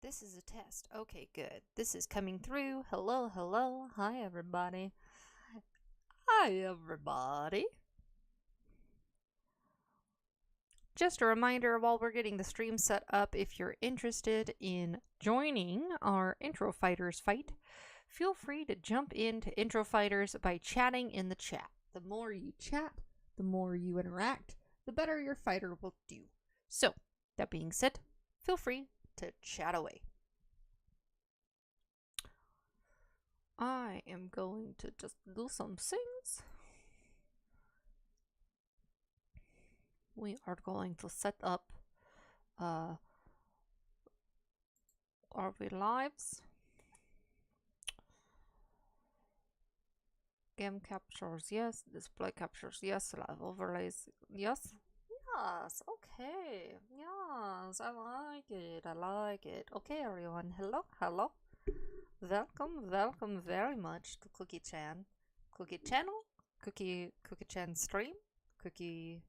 This is a test. Okay, good. This is coming through. Hello, hello. Hi, everybody. Hi, everybody. Just a reminder while we're getting the stream set up, if you're interested in joining our Intro Fighters fight, feel free to jump into Intro Fighters by chatting in the chat. The more you chat, the more you interact, the better your fighter will do. So, that being said, feel free to chat away. I am going to just do some things. We are going to set up are we lives? Game captures, yes. Display captures, yes. Live overlays, yes. Yes, okay. Yes, I like it. I like it. Okay, everyone. Hello, hello. Welcome very much to Cookie Chan. Cookie Channel, Cookie Chan stream, Cookie,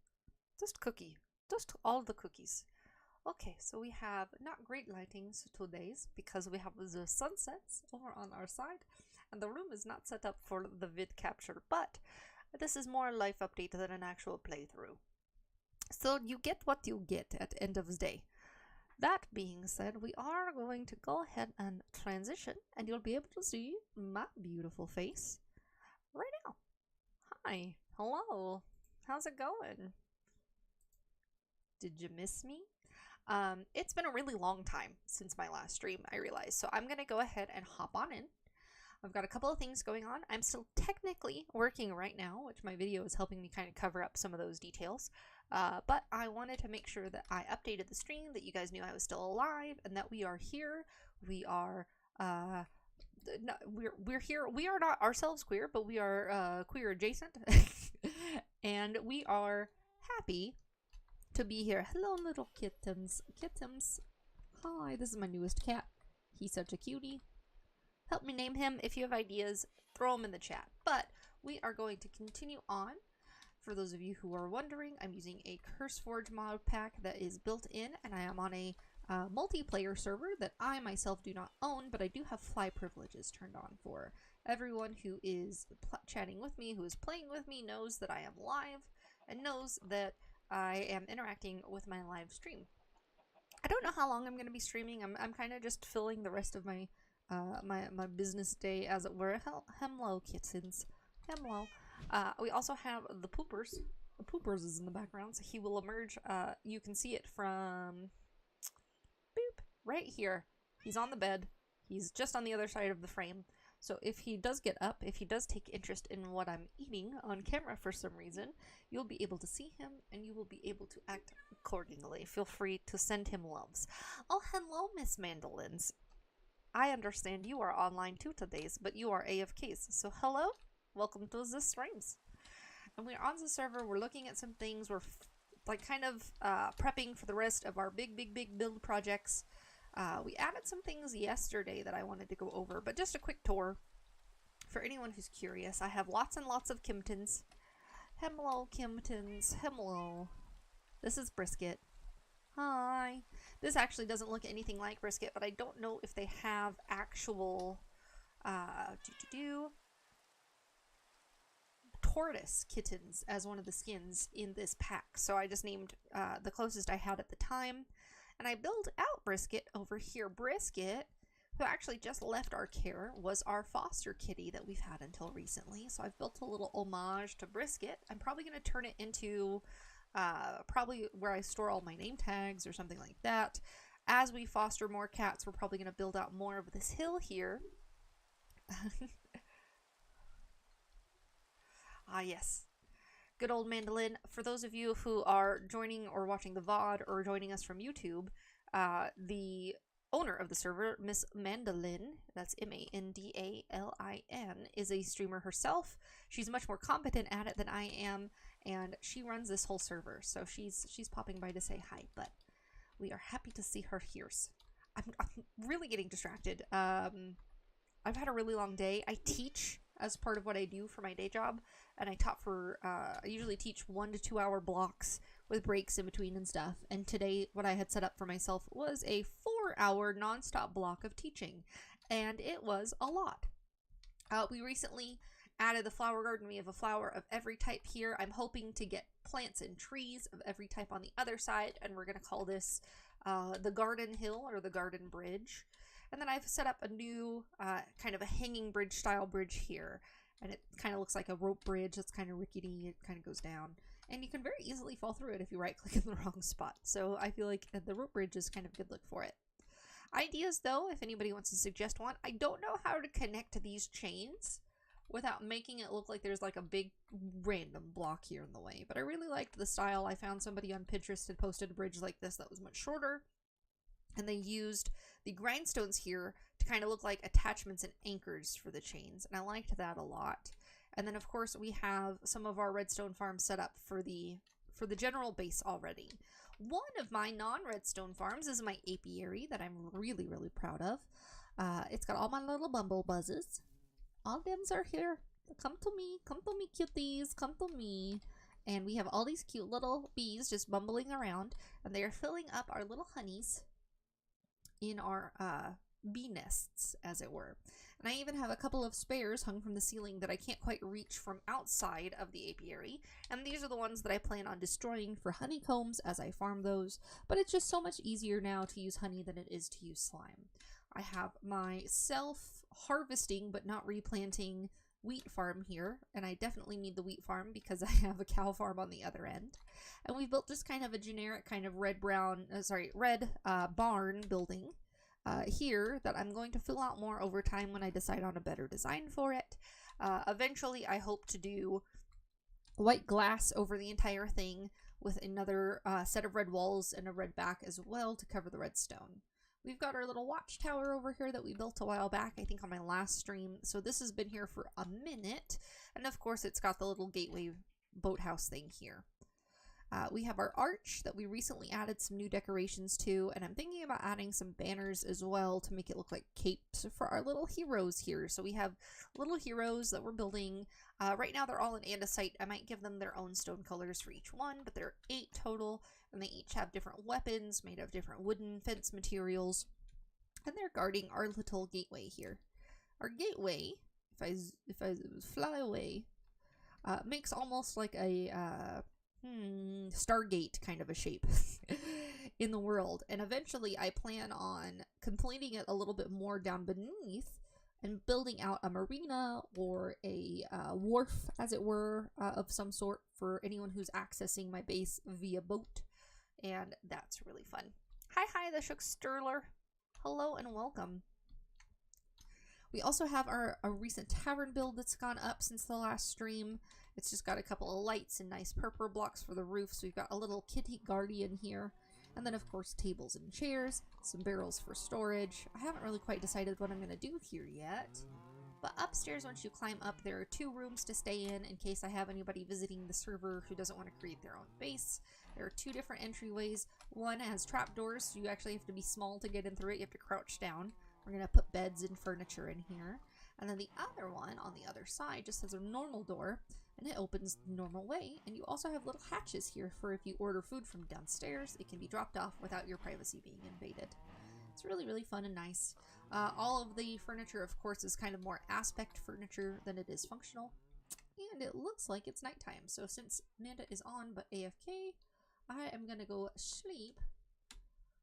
just all the cookies. Okay, so we have not great lightings today's because we have the sunsets over on our side and the room is not set up for the vid capture, but this is more a life update than an actual playthrough. So you get what you get at the end of the day. That being said, we are going to go ahead and transition and you'll be able to see my beautiful face right now. Hi, hello, how's it going? Did you miss me? It's been a really long time since my last stream, I realized, so I'm gonna go ahead and hop on in. I've got a couple of things going on. I'm still technically working right now, which my video is helping me kind of cover up some of those details. But I wanted to make sure that I updated the stream, that you guys knew I was still alive, and that we are here. We are, no, we're here. We are not ourselves queer, but we are queer adjacent, and we are happy to be here. Hello, little kittens. Kittens. Hi, this is my newest cat. He's such a cutie. Help me name him. If you have ideas, throw them in the chat. But we are going to continue on. For those of you who are wondering, I'm using a CurseForge mod pack that is built in, and I am on a multiplayer server that I myself do not own, but I do have fly privileges turned on for. Everyone who is chatting with me, who is playing with me, knows that I am live and knows that I am interacting with my live stream. I don't know how long I'm going to be streaming. I'm kind of just filling the rest of my my business day, as it were. Hello, kittens. Hello. We also have the poopers. The poopers is in the background, so he will emerge. You can see it from boop right here. He's on the bed. He's just on the other side of the frame. So if he does get up, if he does take interest in what I'm eating on camera for some reason, you'll be able to see him and you will be able to act accordingly. Feel free to send him loves. Oh, hello, Miss Mandolins. I understand you are online too today, but you are AFKs. So hello, welcome to the streams. And we're on the server, we're looking at some things, we're like kind of prepping for the rest of our big build projects. We added some things yesterday that I wanted to go over, but just a quick tour for anyone who's curious. I have lots and lots of Kimtons. Hello, Kimtons. Hello. This is Brisket. Hi. This actually doesn't look anything like Brisket, but I don't know if they have actual tortoise kittens as one of the skins in this pack. So I just named the closest I had at the time. And I built out Brisket over here. Brisket, who actually just left our care, was our foster kitty that we've had until recently. So I've built a little homage to Brisket. I'm probably going to turn it into probably where I store all my name tags or something like that. As we foster more cats, we're probably going to build out more of this hill here. Ah, yes. Good old Mandolin. For those of you who are joining or watching the VOD or joining us from YouTube, the owner of the server, Miss Mandolin, that's M-A-N-D-A-L-I-N, is a streamer herself. She's much more competent at it than I am, and she runs this whole server, so she's popping by to say hi, but we are happy to see her here. I'm really getting distracted. I've had a really long day. I teach as part of what I do for my day job, and I taught for, I usually teach 1 to 2 hour blocks with breaks in between and stuff, and today what I had set up for myself was a 4-hour nonstop block of teaching, and it was a lot. We recently added the flower garden. We have a flower of every type here. I'm hoping to get plants and trees of every type on the other side, and we're going to call this the garden hill or the garden bridge. And then I've set up a new kind of a hanging bridge style bridge here, and it kind of looks like a rope bridge. It's kind of rickety. It kind of goes down, and you can very easily fall through it if you right click in the wrong spot. So I feel like the rope bridge is kind of a good look for it. Ideas though, if anybody wants to suggest one. I don't know how to connect these chains without making it look like there's like a big random block here in the way, but I really liked the style. I found somebody on Pinterest had posted a bridge like this that was much shorter, and they used the grindstones here to kind of look like attachments and anchors for the chains, and I liked that a lot. And then of course we have some of our redstone farms set up for the general base already. One of my non-redstone farms is my apiary that I'm really, really proud of. It's got all my little bumble buzzes. All them's are here. Come to me, cuties, come to me. And we have all these cute little bees just bumbling around, and they are filling up our little honeys in our bee nests, as it were. And I even have a couple of spares hung from the ceiling that I can't quite reach from outside of the apiary, and these are the ones that I plan on destroying for honeycombs as I farm those, but it's just so much easier now to use honey than it is to use slime. I have my self-harvesting but not replanting wheat farm here, and I definitely need the wheat farm because I have a cow farm on the other end. And we've built just kind of a generic kind of red barn building here that I'm going to fill out more over time when I decide on a better design for it. Eventually I hope to do white glass over the entire thing with another set of red walls and a red back as well to cover the redstone. We've got our little watchtower over here that we built a while back, I think on my last stream. So this has been here for a minute. And of course it's got the little gateway boathouse thing here. We have our arch that we recently added some new decorations to, and I'm thinking about adding some banners as well to make it look like capes for our little heroes here. So we have little heroes that we're building. Right now they're all in andesite. I might give them their own stone colors for each one, but there are 8 total, and they each have different weapons made of different wooden fence materials, and they're guarding our little gateway here. Our gateway, if I fly away, makes almost like a Stargate kind of a shape in the world, and eventually I plan on completing it a little bit more down beneath and building out a marina or a wharf, as it were, of some sort for anyone who's accessing my base via boat, and that's really fun. Hi, the Shook Sterler. Hello and welcome. We also have our recent tavern build that's gone up since the last stream. It's just got a couple of lights and nice purple blocks for the roof, so we've got a little kitty guardian here. And then of course tables and chairs, some barrels for storage. I haven't really quite decided what I'm going to do here yet. But upstairs, once you climb up, there are 2 rooms to stay in case I have anybody visiting the server who doesn't want to create their own base. There are 2 different entryways. One has trapdoors, so you actually have to be small to get in through it. You have to crouch down. We're going to put beds and furniture in here. And then the other one on the other side just has a normal door, and it opens the normal way. And you also have little hatches here for if you order food from downstairs, it can be dropped off without your privacy being invaded. It's really, really fun and nice. All of the furniture, of course, is kind of more aspect furniture than it is functional. And it looks like it's nighttime. So since Amanda is on but AFK, I am going to go sleep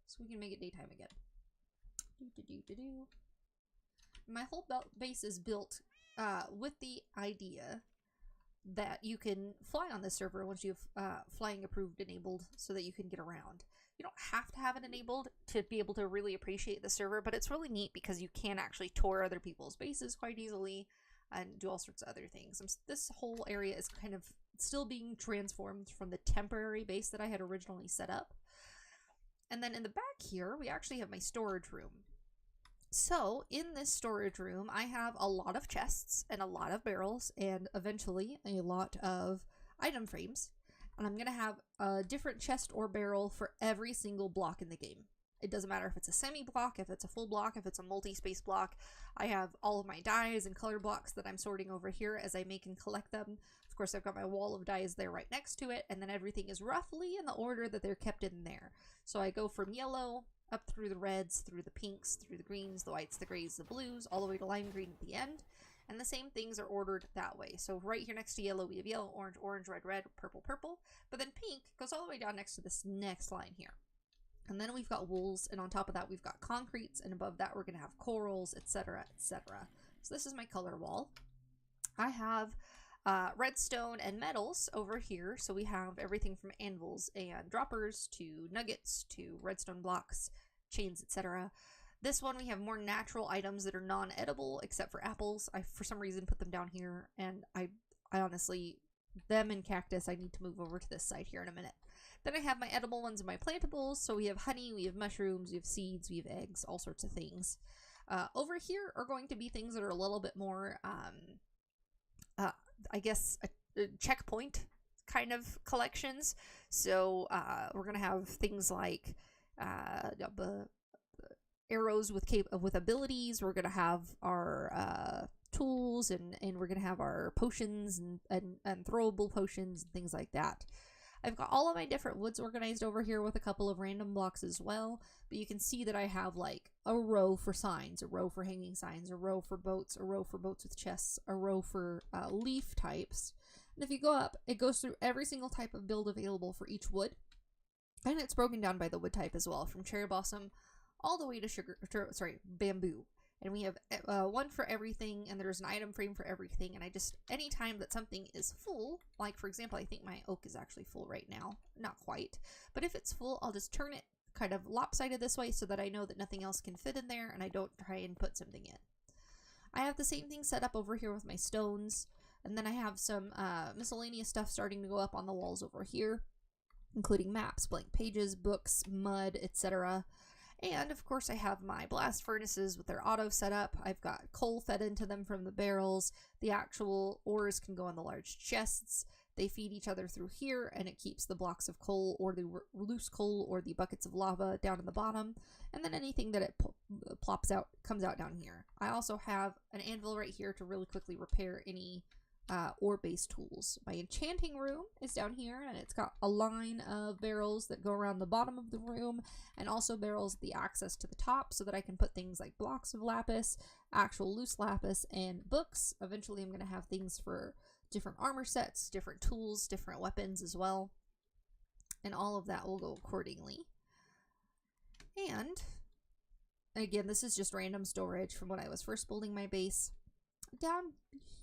so we can make it daytime again. My whole base is built with the idea that you can fly on this server once you have flying approved enabled so that you can get around. You don't have to have it enabled to be able to really appreciate the server, but it's really neat because you can actually tour other people's bases quite easily and do all sorts of other things. This whole area is kind of still being transformed from the temporary base that I had originally set up. And then in the back here, we actually have my storage room. So in this storage room, I have a lot of chests and a lot of barrels and eventually a lot of item frames. And I'm going to have a different chest or barrel for every single block in the game. It doesn't matter if it's a semi-block, if it's a full block, if it's a multi-space block. I have all of my dyes and color blocks that I'm sorting over here as I make and collect them. Of course, I've got my wall of dyes there right next to it, and then everything is roughly in the order that they're kept in there. So I go from yellow up through the reds, through the pinks, through the greens, the whites, the grays, the blues, all the way to lime green at the end. And the same things are ordered that way. So right here next to yellow, we have yellow, orange, orange, red, red, purple, purple. But then pink goes all the way down next to this next line here. And then we've got wools, and on top of that, we've got concretes, and above that, we're going to have corals, etc., etc. So this is my color wall. I have redstone and metals over here. So we have everything from anvils and droppers to nuggets to redstone blocks, chains, etc. This one, we have more natural items that are non-edible, except for apples. I, for some reason, put them down here, and I honestly, them and cactus, I need to move over to this side here in a minute. Then I have my edible ones and my plantables. So we have honey, we have mushrooms, we have seeds, we have eggs, all sorts of things. Over here are going to be things that are a little bit more, I guess, checkpoint kind of collections. So we're going to have things like arrows with abilities. We're going to have our tools, and we're going to have our potions and throwable potions and things like that. I've got all of my different woods organized over here with a couple of random blocks as well, but you can see that I have like a row for signs, a row for hanging signs, a row for boats, a row for boats with chests, a row for leaf types. And if you go up, it goes through every single type of build available for each wood, and it's broken down by the wood type as well, from cherry blossom all the way to bamboo. And we have one for everything, and there's an item frame for everything. And I just, anytime that something is full, like for example, I think my oak is actually full right now. Not quite. But if it's full, I'll just turn it kind of lopsided this way so that I know that nothing else can fit in there, and I don't try and put something in. I have the same thing set up over here with my stones. And then I have some miscellaneous stuff starting to go up on the walls over here, including maps, blank pages, books, mud, etc. And of course I have my blast furnaces with their auto setup. I've got coal fed into them from the barrels. The actual ores can go in the large chests. They feed each other through here, and it keeps the blocks of coal or the loose coal or the buckets of lava down in the bottom. And then anything that it plops out comes out down here. I also have an anvil right here to really quickly repair any ore-based tools. My enchanting room is down here, and it's got a line of barrels that go around the bottom of the room, and also barrels at the access to the top, so that I can put things like blocks of lapis, actual loose lapis, and books. Eventually I'm going to have things for different armor sets, different tools, different weapons as well, and all of that will go accordingly. And again, this is just random storage from when I was first building my base. Down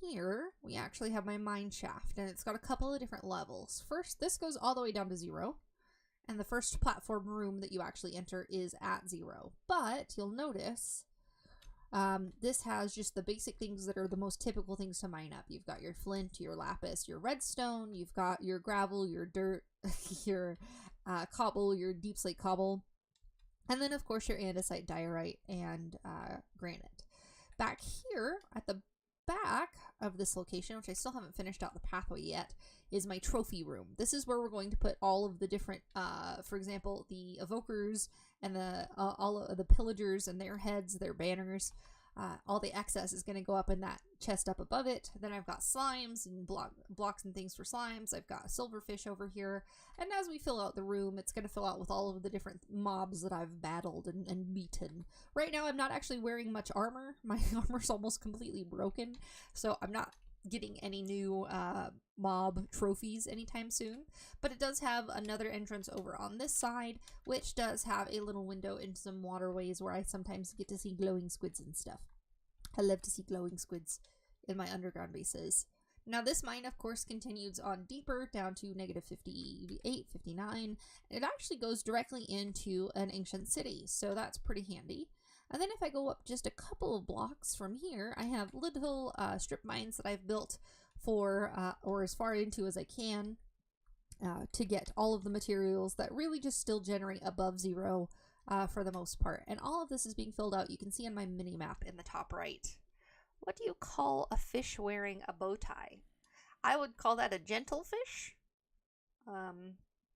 here, we actually have my mine shaft, and it's got a couple of different levels. First, this goes all the way down to 0, and the first platform room that you actually enter is at 0. But you'll notice this has just the basic things that are the most typical things to mine up. You've got your flint, your lapis, your redstone, you've got your gravel, your dirt, your cobble, your deep slate cobble, and then of course your andesite, diorite, and granite. Back here at the back of this location, which I still haven't finished out the pathway yet, is my trophy room. This is where we're going to put all of the different, for example, the evokers and the all of the pillagers and their heads, their banners. All the excess is going to go up in that chest up above it. Then I've got slimes and blocks and things for slimes. I've got silverfish over here. And as we fill out the room, it's going to fill out with all of the different mobs that I've battled and beaten. Right now, I'm not actually wearing much armor. My armor's almost completely broken, so I'm not getting any new mob trophies anytime soon. But it does have another entrance over on this side, which does have a little window into some waterways where I sometimes get to see glowing squids and stuff. I love to see glowing squids in my underground bases. Now this mine, of course, continues on deeper down to negative 58, 59. It actually goes directly into an ancient city, so that's pretty handy. And then if I go up just a couple of blocks from here, I have little strip mines that I've built for, or as far into as I can, to get all of the materials that really just still generate above 0 for the most part. And all of this is being filled out. You can see on my mini map in the top right. What do you call a fish wearing a bow tie? I would call that a gentle fish.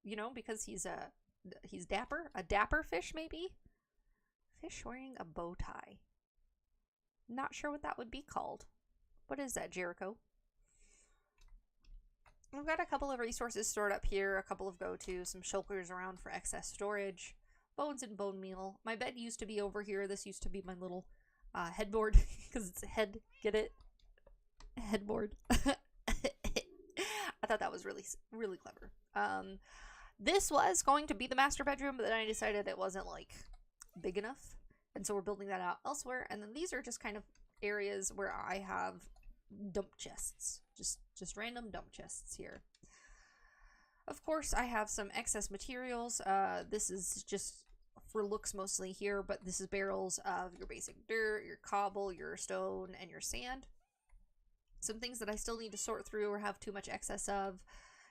You know, because he's dapper. A dapper fish, maybe? Fish wearing a bow tie. Not sure what that would be called. What is that, Jericho? We've got a couple of resources stored up here, a couple of go-to, some shulkers around for excess storage. bones and bone meal. My bed used to be over here. This used to be my little headboard because it's a head. Get it? Headboard. I thought that was really, really clever. This was going to be the master bedroom, but then I decided it wasn't like big enough, and so we're building that out elsewhere. And then these are just kind of areas where I have dump chests, just random dump chests here. Of course, I have some excess materials. This is just for looks mostly here, but this is barrels of your basic dirt, your cobble, your stone, and your sand. Some things that I still need to sort through or have too much excess of.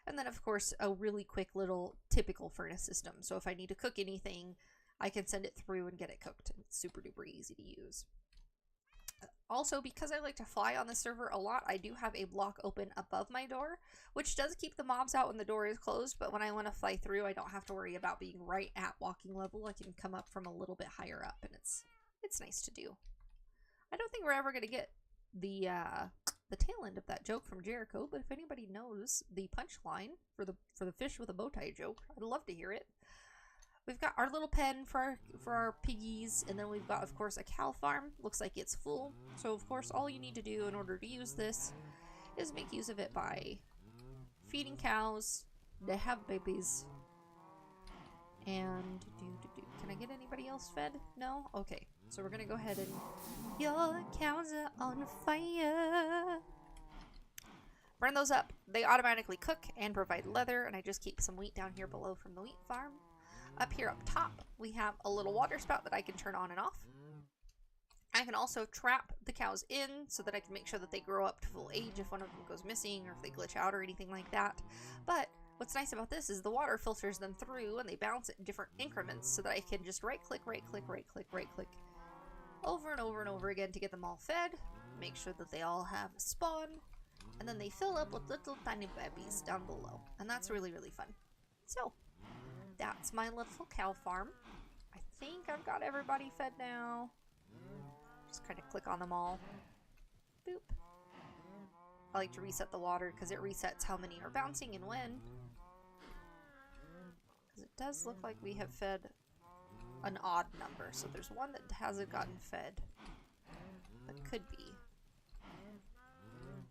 And then, of course, a really quick little typical furnace system. So if I need to cook anything, I can send it through and get it cooked. It's super duper easy to use. Also, because I like to fly on the server a lot, I do have a block open above my door, which does keep the mobs out when the door is closed, but when I want to fly through, I don't have to worry about being right at walking level. I can come up from a little bit higher up, and it's nice to do. I don't think we're ever going to get the tail end of that joke from Jericho, but if anybody knows the punchline for the fish with a bow tie joke, I'd love to hear it. We've got our little pen for our piggies, and then we've got, of course, a cow farm. Looks like it's full. So, of course, all you need to do in order to use this is make use of it by feeding cows. They have babies. And can I get anybody else fed? No? Okay. So we're going to go ahead and... Your cows are on fire. Burn those up. They automatically cook and provide leather, and I just keep some wheat down here below from the wheat farm. Up here up top, we have a little water spout that I can turn on and off. I can also trap the cows in so that I can make sure that they grow up to full age if one of them goes missing or if they glitch out or anything like that. But what's nice about this is the water filters them through and they bounce in different increments so that I can just right click, over and over and over again to get them all fed. Make sure that they all have a spawn. And then they fill up with little tiny babies down below. And that's really, really fun. So... that's my little cow farm. I think I've got everybody fed now. Just kind of click on them all. Boop. I like to reset the water because it resets how many are bouncing and when. Because it does look like we have fed an odd number. So there's one that hasn't gotten fed. That could be.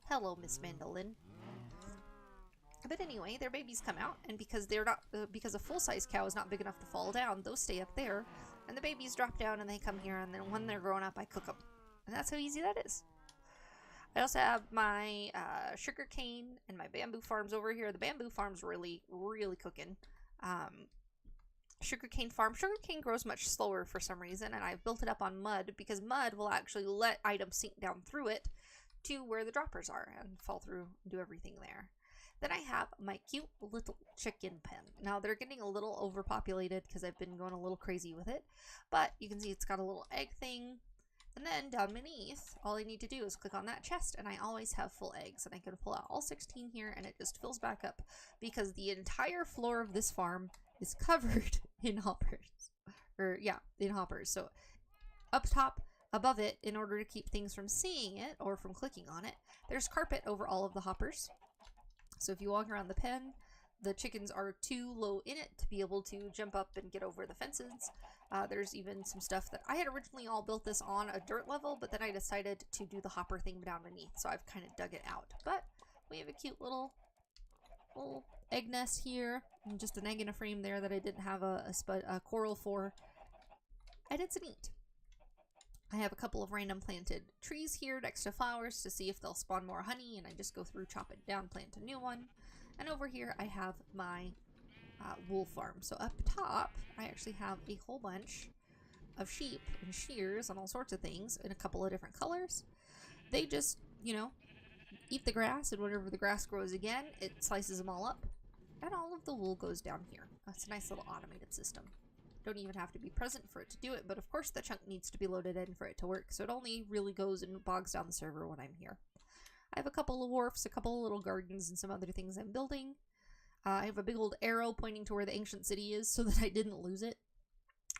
Hello, Miss Mandolin. But anyway, their babies come out, and because they're not, because a full-size cow is not big enough to fall down, those stay up there, and the babies drop down and they come here, and then when they're grown up, I cook them. And that's how easy that is. I also have my sugar cane and my bamboo farms over here. The bamboo farm's really, really cooking. Sugarcane farm. Sugarcane grows much slower for some reason, and I've built it up on mud because mud will actually let items sink down through it to where the droppers are and fall through and do everything there. Then I have my cute little chicken pen. Now they're getting a little overpopulated because I've been going a little crazy with it, but you can see it's got a little egg thing. And then down beneath, all I need to do is click on that chest, and I always have full eggs, and I can pull out all 16 here, and it just fills back up because the entire floor of this farm is covered in hoppers. In hoppers. So up top, above it, in order to keep things from seeing it or from clicking on it, there's carpet over all of the hoppers. So if you walk around the pen, the chickens are too low in it to be able to jump up and get over the fences. There's even some stuff that I had originally all built this on a dirt level, but then I decided to do the hopper thing down beneath, so I've kind of dug it out. But we have a cute little egg nest here, and just an egg in a frame there that I didn't have a coral for. And it's neat. I have a couple of random planted trees here next to flowers to see if they'll spawn more honey, and I just go through, chop it down, plant a new one. And over here I have my wool farm. So up top I actually have a whole bunch of sheep and shears and all sorts of things in a couple of different colors. They just, you know, eat the grass, and whenever the grass grows again, it slices them all up, and all of the wool goes down here. That's a nice little automated system. Don't even have to be present for it to do it, but of course the chunk needs to be loaded in for it to work, so it only really goes and bogs down the server when I'm here. I have a couple of wharfs, a couple of little gardens, and some other things I'm building. I have a big old arrow pointing to where the ancient city is so that I didn't lose it.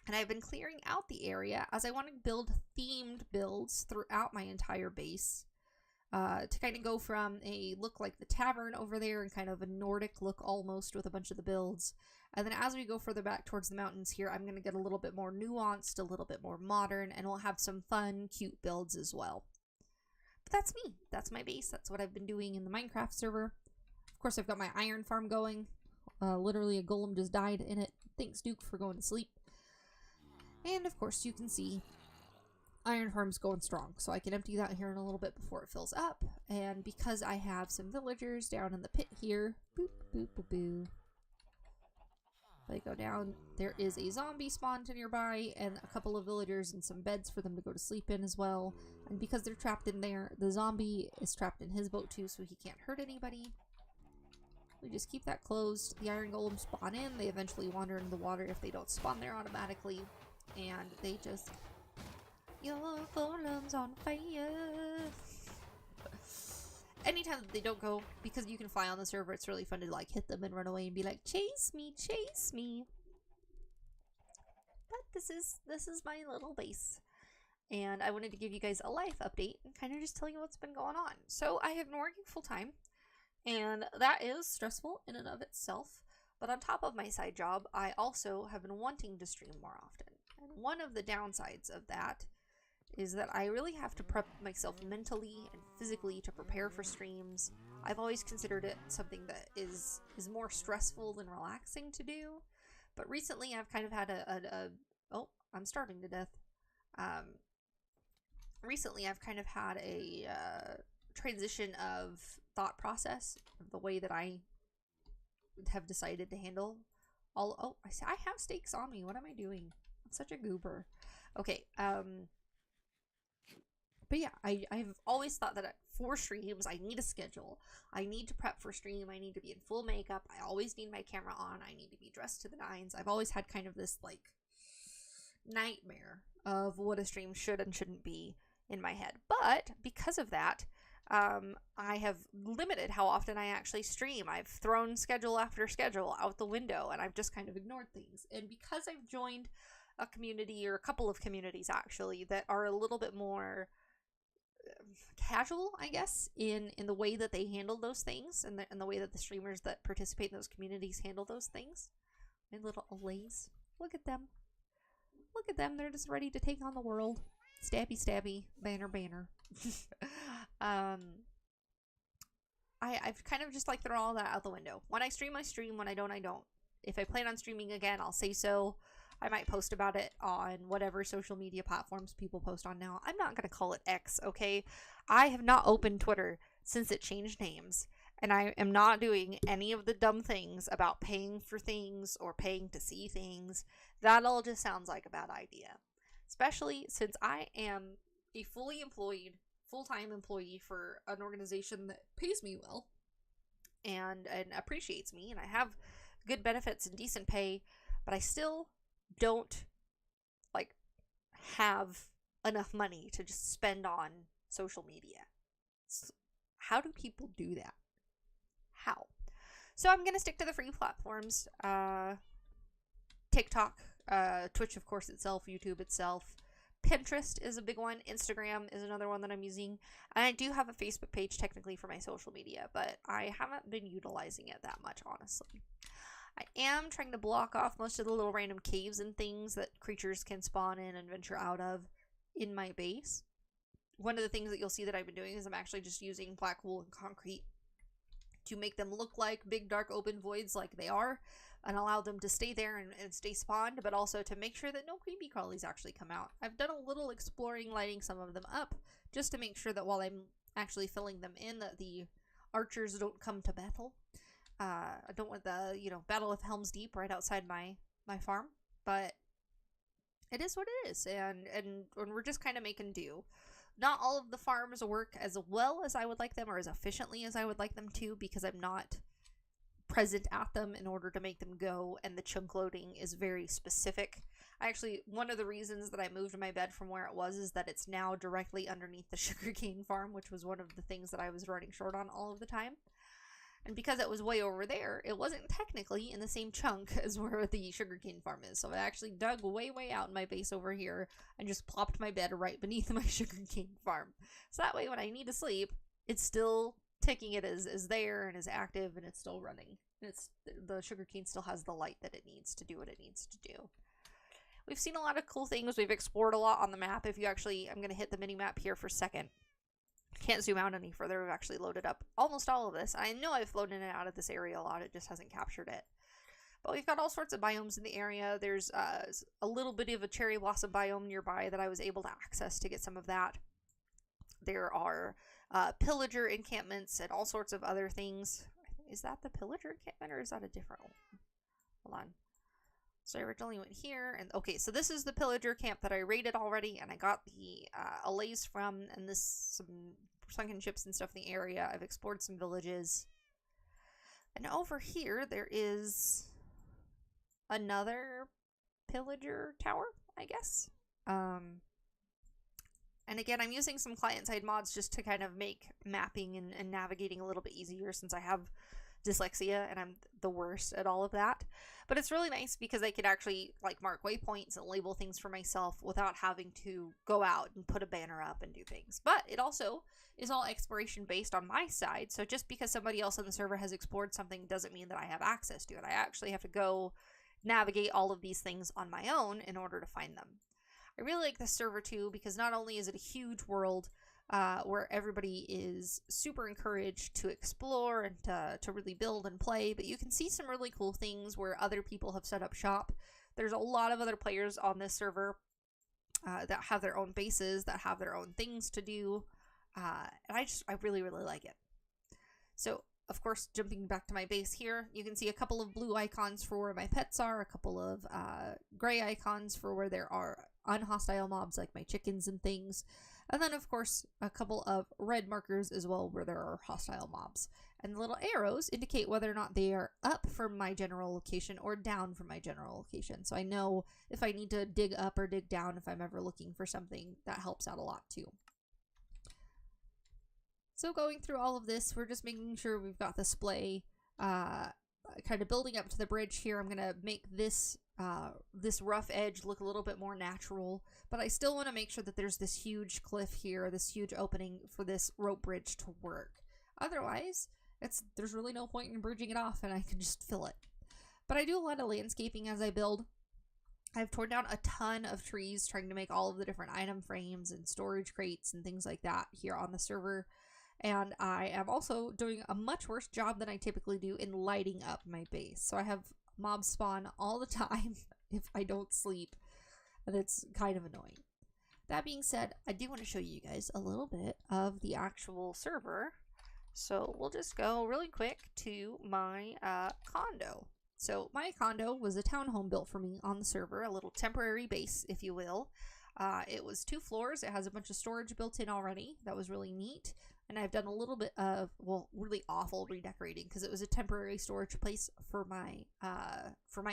And I've been clearing out the area as I want to build themed builds throughout my entire base. to kind of go from a look like the tavern over there and kind of a Nordic look almost with a bunch of the builds. And then as we go further back towards the mountains here, I'm going to get a little bit more nuanced, a little bit more modern, and we'll have some fun, cute builds as well. But that's me. That's my base. That's what I've been doing in the Minecraft server. Of course, I've got my iron farm going. Literally a golem just died in it. Thanks, Duke, for going to sleep. And of course, you can see iron farm's going strong. So I can empty that here in a little bit before it fills up. And because I have some villagers down in the pit here, boop, boop, boop, boop. They go down, there is a zombie spawned nearby and a couple of villagers and some beds for them to go to sleep in as well. And because they're trapped in there, the zombie is trapped in his boat too, so he can't hurt anybody. We just keep that closed. The iron golems spawn in, they eventually wander into the water if they don't spawn there automatically. And they just... Your golem's on fire! Anytime that they don't go, because you can fly on the server, it's really fun to like hit them and run away and be like, chase me, chase me. But this is my little base. And I wanted to give you guys a life update and kind of just tell you what's been going on. So I have been working full time, and that is stressful in and of itself. But on top of my side job, I also have been wanting to stream more often. And one of the downsides of that is that I really have to prep myself mentally and physically to prepare for streams. I've always considered it something that is more stressful than relaxing to do. But recently I've kind of had oh, I'm starving to death. Recently I've kind of had a transition of thought process, of the way that I have decided to handle all... Oh, I have steaks on me. What am I doing? I'm such a goober. Okay, but yeah, I've always thought that for streams, I need a schedule. I need to prep for stream. I need to be in full makeup. I always need my camera on. I need to be dressed to the nines. I've always had kind of this, like, nightmare of what a stream should and shouldn't be in my head. But because of that, I have limited how often I actually stream. I've thrown schedule after schedule out the window, and I've just kind of ignored things. And because I've joined a community, or a couple of communities actually, that are a little bit more casual, I guess, in the way that they handle those things, and the way that the streamers that participate in those communities handle those things. My little allays. Look at them. Look at them. They're just ready to take on the world. Stabby, stabby. Banner, banner. I've kind of just like thrown all that out the window. When I stream, I stream. When I don't, I don't. If I plan on streaming again, I'll say so. I might post about it on whatever social media platforms people post on now. I'm not going to call it X, okay? I have not opened Twitter since it changed names. And I am not doing any of the dumb things about paying for things or paying to see things. That all just sounds like a bad idea. Especially since I am a fully employed, full-time employee for an organization that pays me well and appreciates me. And I have good benefits and decent pay. But I still don't like have enough money to just spend on social media. So how do people do that? How? So I'm gonna stick to the free platforms. TikTok, Twitch of course itself, YouTube itself. Pinterest is a big one. Instagram is another one that I'm using. And I do have a Facebook page technically for my social media, but I haven't been utilizing it that much, honestly. I am trying to block off most of the little random caves and things that creatures can spawn in and venture out of in my base. One of the things that you'll see that I've been doing is I'm actually just using black wool and concrete to make them look like big dark open voids like they are, and allow them to stay there and stay spawned, but also to make sure that no creepy crawlies actually come out. I've done a little exploring, lighting some of them up, just to make sure that while I'm actually filling them in, that the archers don't come to battle. I don't want the, Battle of Helm's Deep right outside my farm, but it is what it is, and we're just kind of making do. Not all of the farms work as well as I would like them, or as efficiently as I would like them to, because I'm not present at them in order to make them go, and the chunk loading is very specific. One of the reasons that I moved my bed from where it was is that it's now directly underneath the sugarcane farm, which was one of the things that I was running short on all of the time. And because it was way over there, it wasn't technically in the same chunk as where the sugarcane farm is. So I actually dug way, way out in my base over here and just plopped my bed right beneath my sugarcane farm. So that way when I need to sleep, it's still ticking it as there and is active and it's still running. It's the sugarcane still has the light that it needs to do what it needs to do. We've seen a lot of cool things. We've explored a lot on the map. If you actually, I'm going to hit the mini map here for a second. Can't zoom out any further. We've actually loaded up almost all of this. I know I've flown in and out of this area a lot. It just hasn't captured it. But we've got all sorts of biomes in the area. There's a little bit of a cherry blossom biome nearby that I was able to access to get some of that. There are pillager encampments and all sorts of other things. Is that the pillager encampment or is that a different one? Hold on. So I originally went here, and okay, so this is the pillager camp that I raided already, and I got the allays from, and this some sunken ships and stuff in the area. I've explored some villages. And over here, there is another pillager tower, I guess. And again, I'm using some client-side mods just to kind of make mapping and navigating a little bit easier since I have dyslexia and I'm the worst at all of that. But it's really nice because I could actually like mark waypoints and label things for myself without having to go out and put a banner up and do things. But it also is all exploration based on my side. So just because somebody else on the server has explored something doesn't mean that I have access to it. I actually have to go navigate all of these things on my own in order to find them. I really like this server too because not only is it a huge world where everybody is super encouraged to explore and to really build and play, but you can see some really cool things where other people have set up shop. There's a lot of other players on this server that have their own bases, that have their own things to do, and I really, really like it. So, of course, jumping back to my base here, you can see a couple of blue icons for where my pets are, a couple of gray icons for where there are unhostile mobs like my chickens and things, and then, of course, a couple of red markers as well where there are hostile mobs. And the little arrows indicate whether or not they are up from my general location or down from my general location. So I know if I need to dig up or dig down if I'm ever looking for something. That helps out a lot too. So going through all of this, we're just making sure we've got the splay kind of building up to the bridge here. I'm going to make this this rough edge look a little bit more natural, but I still want to make sure that there's this huge cliff here, this huge opening for this rope bridge to work. Otherwise, there's really no point in bridging it off and I can just fill it. But I do a lot of landscaping as I build. I've torn down a ton of trees trying to make all of the different item frames and storage crates and things like that here on the server. And I am also doing a much worse job than I typically do in lighting up my base. So I have mobs spawn all the time if I don't sleep, and it's kind of annoying. That being said, I do want to show you guys a little bit of the actual server. So we'll just go really quick to my condo. So my condo was a townhome built for me on the server, a little temporary base, if you will. It was 2 floors. It has a bunch of storage built in already. That was really neat. And I've done a little bit of, well, really awful redecorating because it was a temporary storage place for my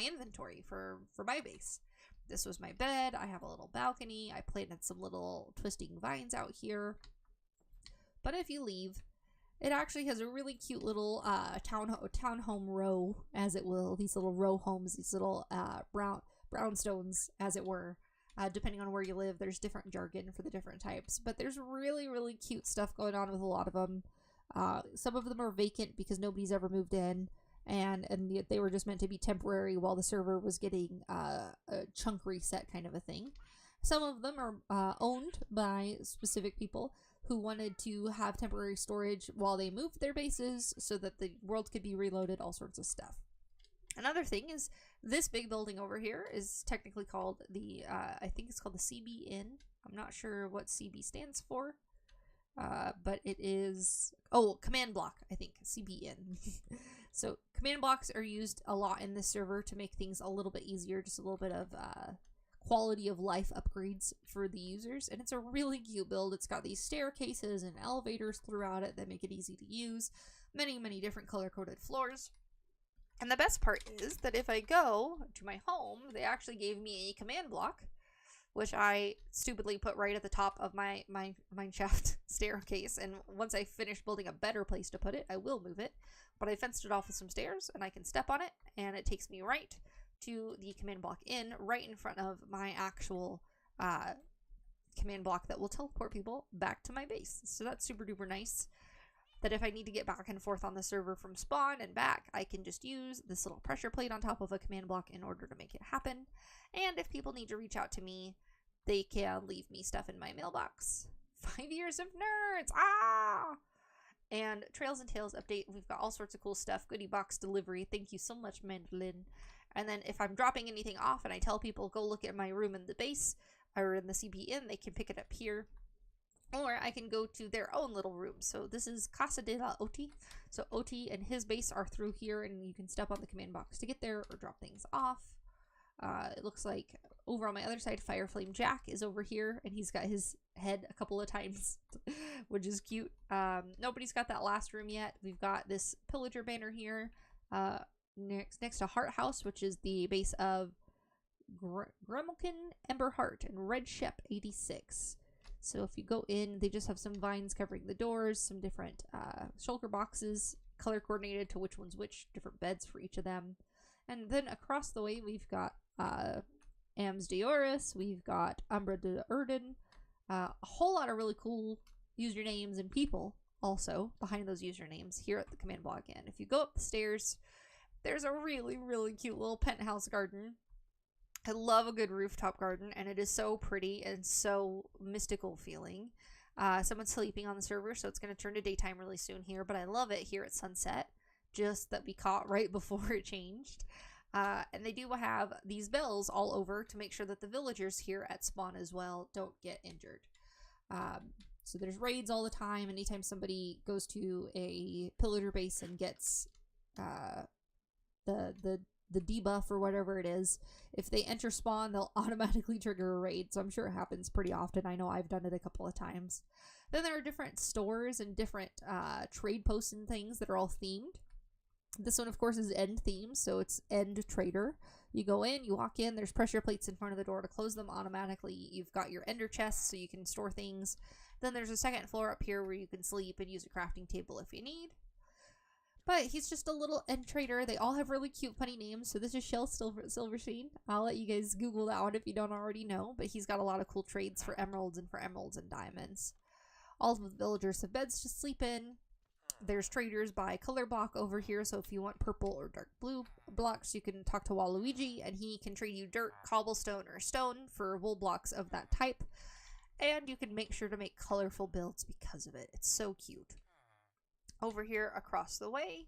inventory for my base. This was my bed. I have a little balcony. I planted some little twisting vines out here. But if you leave, it actually has a really cute little townhome row, as it will. These little row homes, these little brownstones, as it were. Depending on where you live, there's different jargon for the different types, but there's really, really cute stuff going on with a lot of them. Some of them are vacant because nobody's ever moved in, and they were just meant to be temporary while the server was getting a chunk reset kind of a thing. Some of them are owned by specific people who wanted to have temporary storage while they moved their bases so that the world could be reloaded, all sorts of stuff. Another thing is this big building over here is technically called the, I think it's called the CB Inn. I'm not sure what CB stands for, but it is, oh, command block, I think, CB Inn. So command blocks are used a lot in this server to make things a little bit easier, just a little bit of quality of life upgrades for the users. And it's a really cute build. It's got these staircases and elevators throughout it that make it easy to use. Many, many different color-coded floors. And the best part is that if I go to my home, they actually gave me a command block, which I stupidly put right at the top of my mineshaft staircase. And once I finish building a better place to put it, I will move it. But I fenced it off with some stairs, and I can step on it, and it takes me right to the command block inn, right in front of my actual command block that will teleport people back to my base. So that's super duper nice. that if I need to get back and forth on the server from spawn and back, I can just use this little pressure plate on top of a command block in order to make it happen. And if people need to reach out to me, they can leave me stuff in my mailbox. 5 years of nerds! Ah! And Trails and Tales update, we've got all sorts of cool stuff. Goodie box delivery, thank you so much, Mandolin. And then if I'm dropping anything off and I tell people, go look at my room in the base, or in the CB Inn, they can pick it up here. Or I can go to their own little room. So this is Casa de la Oti. So Oti and his base are through here, and you can step on the command box to get there or drop things off. It looks like over on my other side, Fireflame Jack is over here, and he's got his head a couple of times, which is cute. Nobody's got that last room yet. We've got this pillager banner here next to Heart House, which is the base of Gremilkin, Emberheart, and Red Shep 86. So if you go in, they just have some vines covering the doors, some different shulker boxes, color coordinated to which one's which, different beds for each of them. And then across the way, we've got Ams Dioris, we've got Umbra de Erden, a whole lot of really cool usernames and people also behind those usernames here at the command block. And if you go up the stairs, there's a really, really cute little penthouse garden. I love a good rooftop garden, and it is so pretty and so mystical feeling. Someone's sleeping on the server, so it's going to turn to daytime really soon here, but I love it here at sunset, just that we caught right before it changed. And they do have these bells all over to make sure that the villagers here at spawn as well don't get injured. So there's raids all the time. Anytime somebody goes to a pillager base and gets the debuff or whatever it is, if they enter spawn, they'll automatically trigger a raid. So I'm sure it happens pretty often. I know I've done it a couple of times. Then there are different stores and different trade posts and things that are all themed. This one, of course, is end themed, so it's end trader. You go in, you walk in, there's pressure plates in front of the door to close them automatically. You've got your ender chests so you can store things. Then there's a second floor up here where you can sleep and use a crafting table if you need. But he's just a little end trader. They all have really cute, funny names. So this is Shell Silverstein. I'll let you guys Google that one if you don't already know. But he's got a lot of cool trades for emeralds and diamonds. All of the villagers have beds to sleep in. There's traders by color block over here. So if you want purple or dark blue blocks, you can talk to Waluigi, and he can trade you dirt, cobblestone, or stone for wool blocks of that type. And you can make sure to make colorful builds because of it. It's so cute. Over here across the way,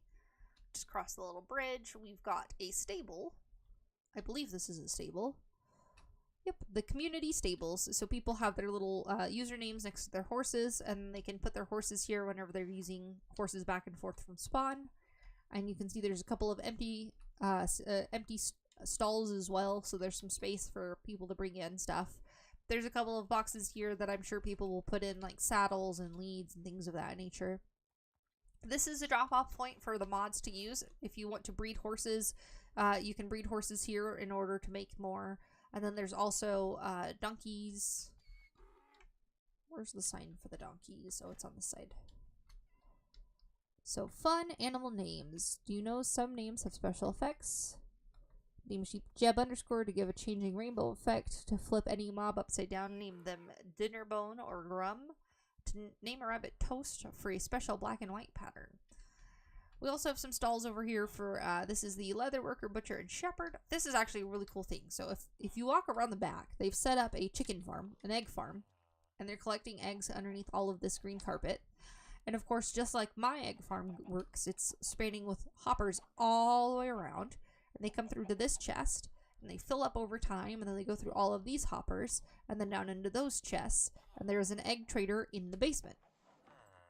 just across the little bridge, we've got a stable. I believe this is a stable. Yep, the community stables. So people have their little usernames next to their horses, and they can put their horses here whenever they're using horses back and forth from spawn. And you can see there's a couple of empty stalls as well, so there's some space for people to bring in stuff. There's a couple of boxes here that I'm sure people will put in, like saddles and leads and things of that nature. This is a drop-off point for the mods to use. If you want to breed horses, you can breed horses here in order to make more. And then there's also donkeys. Where's the sign for the donkeys? Oh, it's on this side. So, fun animal names. Do you know some names have special effects? Name a sheep Jeb underscore to give a changing rainbow effect. To flip any mob upside down, name them Dinnerbone or Grum. To name a rabbit Toast for a special black and white pattern. We also have some stalls over here for, this is the leather worker, butcher, and shepherd. This is actually a really cool thing. So if you walk around the back, they've set up a chicken farm, an egg farm, and they're collecting eggs underneath all of this green carpet. And of course, just like my egg farm works, it's spanning with hoppers all the way around. And they come through to this chest, and they fill up over time, and then they go through all of these hoppers, and then down into those chests, and there's an egg trader in the basement.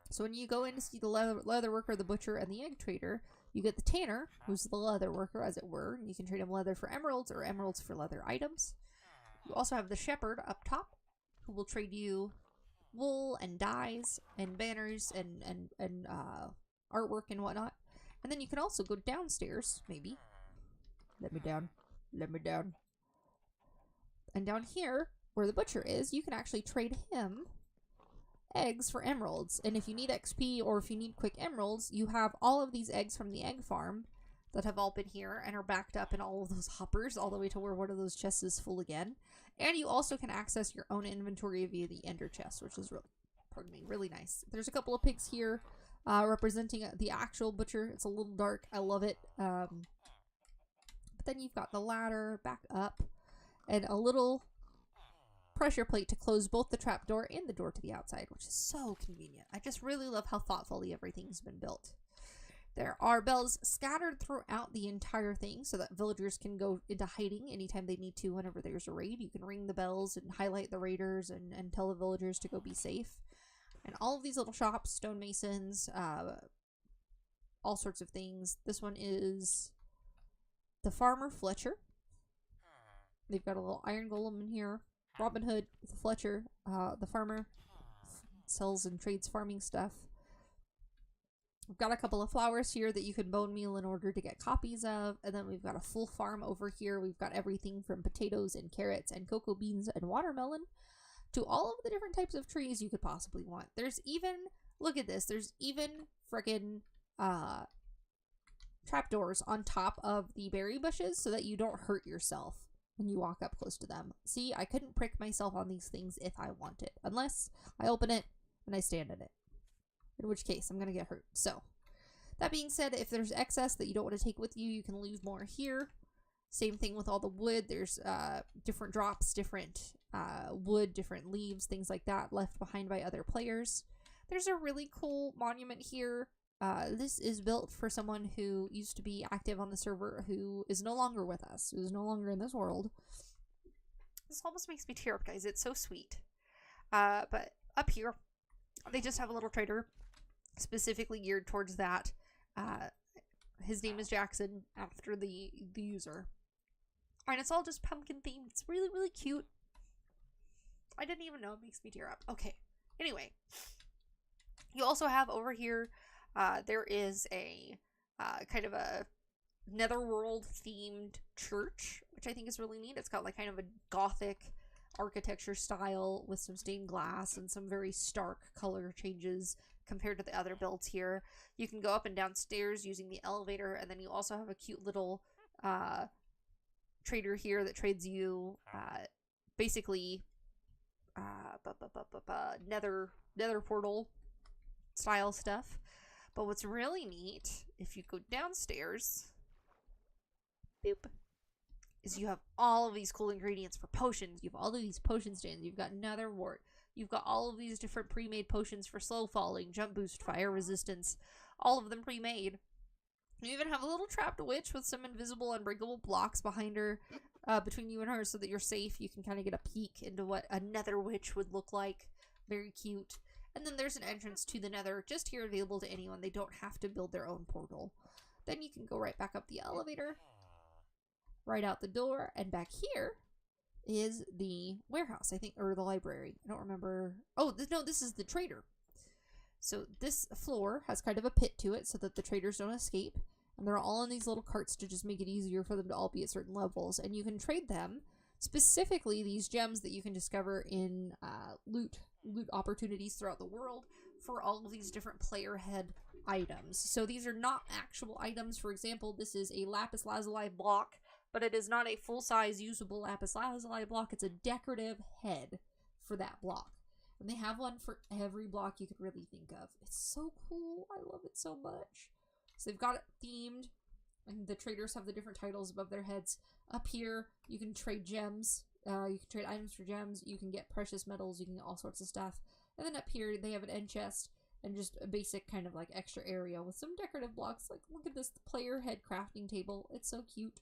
So when you go in to see the leather worker, the butcher, and the egg trader, you get the tanner, who's the leather worker, as it were, and you can trade him leather for emeralds or emeralds for leather items. You also have the shepherd up top, who will trade you wool and dyes and banners and artwork and whatnot. And then you can also go downstairs, maybe. Let me down. Let me down. And down here, where the butcher is, you can actually trade him eggs for emeralds. And if you need XP or if you need quick emeralds, you have all of these eggs from the egg farm that have all been here and are backed up in all of those hoppers all the way to where one of those chests is full again. And you also can access your own inventory via the ender chest, which is really, pardon me, really nice. There's a couple of pigs here. representing the actual butcher. It's a little dark. I love it. But then you've got the ladder back up and a little pressure plate to close both the trapdoor and the door to the outside, which is so convenient. I just really love how thoughtfully everything's been built. There are bells scattered throughout the entire thing so that villagers can go into hiding anytime they need to whenever there's a raid. You can ring the bells and highlight the raiders and tell the villagers to go be safe. And all of these little shops, stonemasons, all sorts of things. This one is the Farmer Fletcher. They've got a little iron golem in here. Robin Hood, Fletcher, the farmer, sells and trades farming stuff. We've got a couple of flowers here that you can bone meal in order to get copies of. And then we've got a full farm over here. We've got everything from potatoes and carrots and cocoa beans and watermelon to all of the different types of trees you could possibly want. There's even, look at this, there's even frickin' trapdoors on top of the berry bushes so that you don't hurt yourself when you walk up close to them. See, I couldn't prick myself on these things if I wanted, unless I open it and I stand in it. In which case, I'm going to get hurt. So, that being said, if there's excess that you don't want to take with you, you can leave more here. Same thing with all the wood. There's different drops, different wood, different leaves, things like that left behind by other players. There's a really cool monument here. This is built for someone who used to be active on the server who is no longer with us, who is no longer in this world. This almost makes me tear up, guys. It's so sweet. But up here, they just have a little trader specifically geared towards that. His name is Jackson, after the user. And it's all just pumpkin themed. It's really, really cute. I didn't even know. It makes me tear up. Okay. Anyway. You also have over here, there is a kind of a netherworld themed church, which I think is really neat. It's got like kind of a gothic architecture style with some stained glass and some very stark color changes compared to the other builds here. You can go up and down stairs using the elevator, and then you also have a cute little trader here that trades you basically nether portal style stuff. But what's really neat, if you go downstairs, boop, is you have all of these cool ingredients for potions. You have all of these potion stands. You've got nether wart. You've got all of these different pre-made potions for slow falling, jump boost, fire resistance, all of them pre-made. You even have a little trapped witch with some invisible unbreakable blocks behind her, between you and her, so that you're safe. You can kind of get a peek into what a nether witch would look like. Very cute. And then there's an entrance to the nether just here available to anyone. They don't have to build their own portal. Then you can go right back up the elevator, right out the door, and back here is the warehouse, I think, or the library. I don't remember. Oh, no, this is the trader. So this floor has kind of a pit to it so that the traders don't escape. And they're all in these little carts to just make it easier for them to all be at certain levels. And you can trade them, specifically these gems that you can discover in loot opportunities throughout the world, for all of these different player head items. So these are not actual items. For example, this is a lapis lazuli block, but it is not a full-size usable lapis lazuli block. It's a decorative head for that block. And they have one for every block you could really think of. It's so cool. I love it so much. So they've got it themed, and the traders have the different titles above their heads. Up here, you can trade gems. You can trade items for gems. You can get precious metals. You can get all sorts of stuff. And then up here, they have an end chest and just a basic kind of like extra area with some decorative blocks. Like, look at this player head crafting table. It's so cute.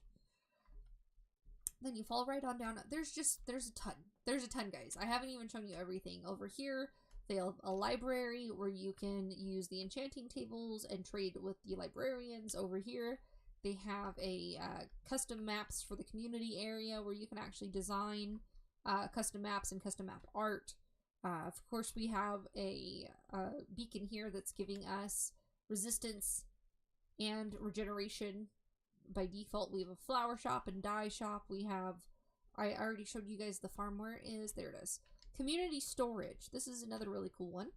Then you fall right on down. There's a ton. There's a ton, guys. I haven't even shown you everything. Over here, they have a library where you can use the enchanting tables and trade with the librarians. Over here, they have a custom maps for the community area where you can actually design custom maps and custom map art. Of course, we have a beacon here that's giving us resistance and regeneration. By default, we have a flower shop and dye shop. We have, I already showed you guys the farm where it is. There it is. Community storage. This is another really cool one.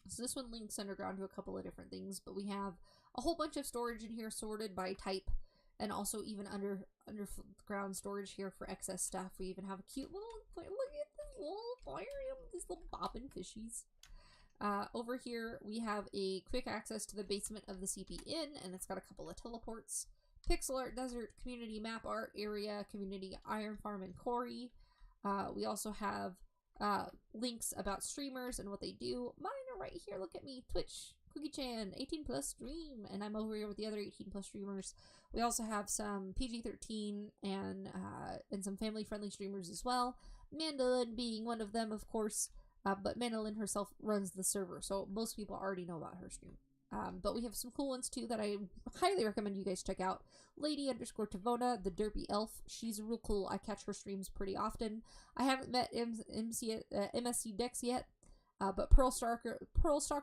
So this one links underground to a couple of different things, but we have a whole bunch of storage in here sorted by type, and also even underground storage here for excess stuff. We even have a cute little, look at this little aquarium with these little bobbing fishies. Over here, we have a quick access to the basement of the CP Inn, and it's got a couple of teleports. Pixel Art Desert, Community Map Art Area, Community Iron Farm and Quarry. We also have links about streamers and what they do. Mine are right here. Look at me. Twitch, Cookie-chan, 18 plus stream. And I'm over here with the other 18 plus streamers. We also have some PG-13 and some family-friendly streamers as well. Mandolin being one of them, of course. But Mandolin herself runs the server, so most people already know about her stream. But we have some cool ones too that I highly recommend you guys check out. Lady_Tavona, the Derpy Elf. She's real cool. I catch her streams pretty often. I haven't met MSC Dex yet, but Pearl Stalker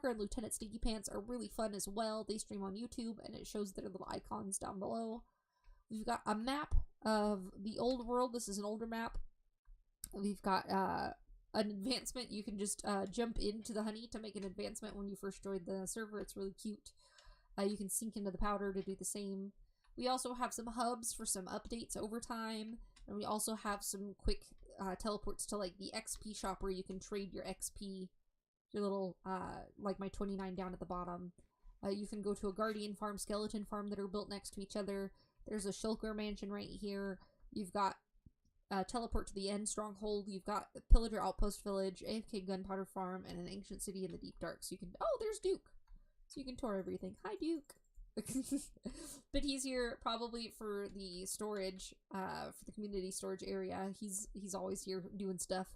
and Lieutenant Stinky Pants are really fun as well. They stream on YouTube, and it shows their little icons down below. We've got a map of the old world. This is an older map. We've got an advancement. You can just jump into the honey to make an advancement when you first join the server. It's really cute. You can sink into the powder to do the same. We also have some hubs for some updates over time, and we also have some quick teleports to like the XP shop where you can trade your XP, your little like my 29 down at the bottom. You can go to a guardian farm, skeleton farm that are built next to each other. There's a shulker mansion right here. You've got teleport to the end stronghold. You've got the pillager outpost village, AFK gunpowder farm, and an ancient city in the deep dark. So you can, oh, there's Duke. So you can tour everything. Hi, Duke. But he's here probably for the storage, for the community storage area. He's always here doing stuff.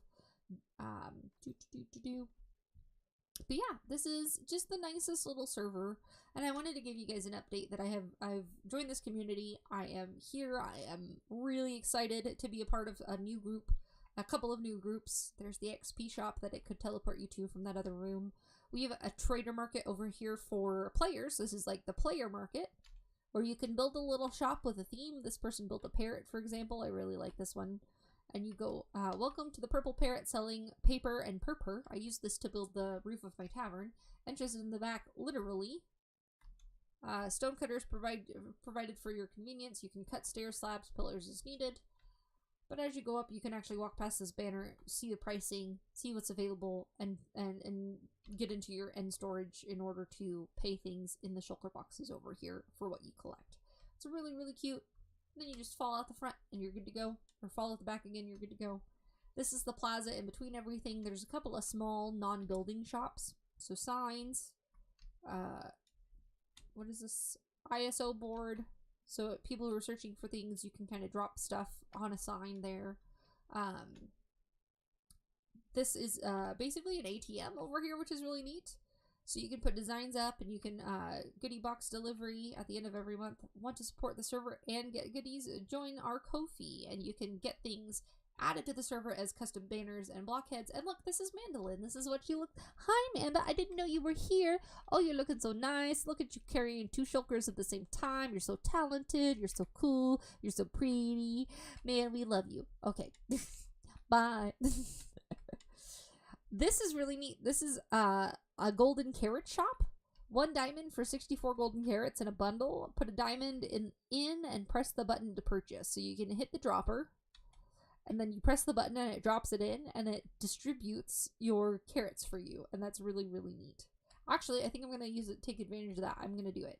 But yeah, this is just the nicest little server, and I wanted to give you guys an update that I've joined this community. I am here. I am really excited to be a part of a new group, a couple of new groups. There's the XP shop that it could teleport you to from that other room. We have a trader market over here for players. This is like the player market, where you can build a little shop with a theme. This person built a parrot, for example. I really like this one. And you go, welcome to the Purple Parrot selling paper and purpur. I use this to build the roof of my tavern. Entrance in the back, literally. Stonecutters provided for your convenience. You can cut stairs, slabs, pillars as needed. But as you go up, you can actually walk past this banner, see the pricing, see what's available, and get into your end storage in order to pay things in the shulker boxes over here for what you collect. It's really, really cute. Then you just fall out the front and you're good to go. Or fall out the back again, you're good to go. This is the plaza in between everything. There's a couple of small non-building shops. So signs. What is this? ISO board. So people who are searching for things, you can kind of drop stuff on a sign there. This is basically an ATM over here, which is really neat. So you can put designs up, and you can goodie box delivery at the end of every month. Want to support the server and get goodies? Join our Ko-fi, and you can get things added to the server as custom banners and blockheads. And look, this is Mandolin. This is what you look. Hi, Manda. I didn't know you were here. Oh, you're looking so nice. Look at you carrying 2 shulkers at the same time. You're so talented. You're so cool. You're so pretty. Man, we love you. Okay. Bye. This is really neat. This is a golden carrot shop. 1 diamond for 64 golden carrots in a bundle. Put a diamond in and press the button to purchase. So you can hit the dropper, and then you press the button and it drops it in, and it distributes your carrots for you. And that's really, really neat. Actually, I think I'm going to take advantage of that. I'm going to do it.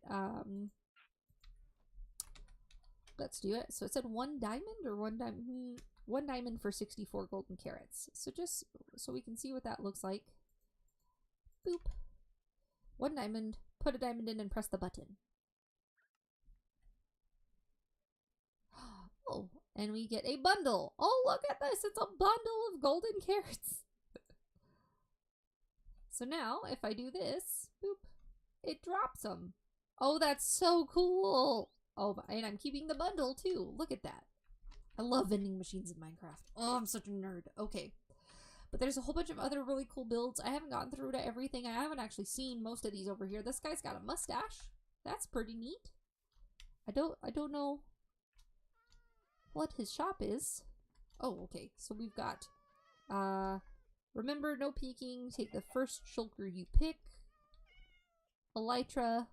Let's do it. So it said 1 diamond or 1 diamond? 1 diamond for 64 golden carrots. So just so we can see what that looks like. Boop. 1 diamond. Put a diamond in and press the button. Oh, and we get a bundle. Oh, look at this. It's a bundle of golden carrots. So now, if I do this, boop, it drops them. Oh, that's so cool. Oh, and I'm keeping the bundle too. Look at that. I love vending machines in Minecraft. Oh, I'm such a nerd. Okay. But there's a whole bunch of other really cool builds. I haven't gotten through to everything. I haven't actually seen most of these over here. This guy's got a mustache. That's pretty neat. I don't know what his shop is. Oh, okay. So we've got remember, no peeking. Take the first shulker you pick. Elytra.